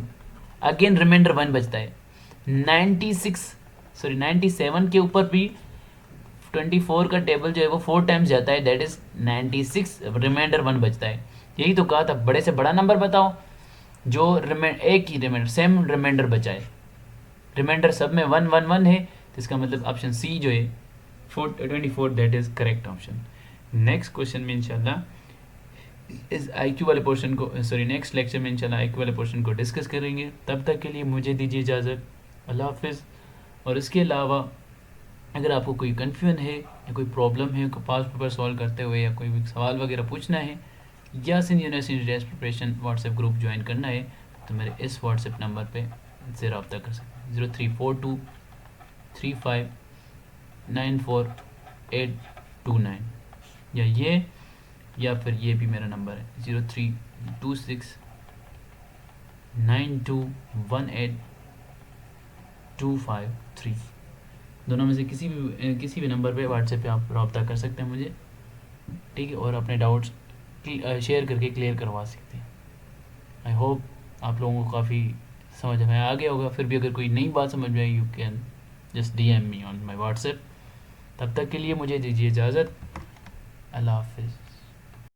Again reminder 1 बचता है। 97 के ऊपर भी 24 का टेबल जो है वो 4 टाइम्स जाता है, दैट इज 96। रिमाइंडर 1 बचता है। यही तो कहा था बड़े से बड़ा नंबर बताओ जो एक ही रिमाइंडर सेम रिमाइंडर बचा है। रिमाइंडर सब में 1 1 1 है, तो इसका मतलब ऑप्शन सी जो है 24 that is correct option. Next question में इंशाल्लाह इस IQ वाले पोर्शन को, सॉरी नेक्स्ट लेक्चर में इंशाल्लाह IQ वाले पोर्शन को डिस्कस करेंगे। तब तक के लिए मुझे दीजिए इजाज़त, अल्लाह हाफिज़। और इसके अलावा अगर आपको कोई कन्फ्यूजन है या कोई प्रॉब्लम है, कोई पास पेपर सॉल्व करते हुए या कोई भी सवाल वगैरह पूछना है या Sindh university test preparation WhatsApp group join करना है तो मेरे इस व्हाट्सएप नंबर पे से रब्ता कर सकते हैं 0342359489 या फिर ये भी मेरा नंबर है 0326 921825 दोनों में से किसी भी नंबर पे व्हाट्सएप पे आप रब्ता कर सकते हैं मुझे, ठीक है, और अपने डाउट्स शेयर करके क्लियर करवा सकते हैं। आई होप आप लोगों को काफ़ी समझ में आ गया होगा। फिर भी अगर कोई नई बात समझ में आई, you can just DM me on my WhatsApp. तब तक के लिए मुझे दीजिए इजाज़त। अल्लाह हाफिज़।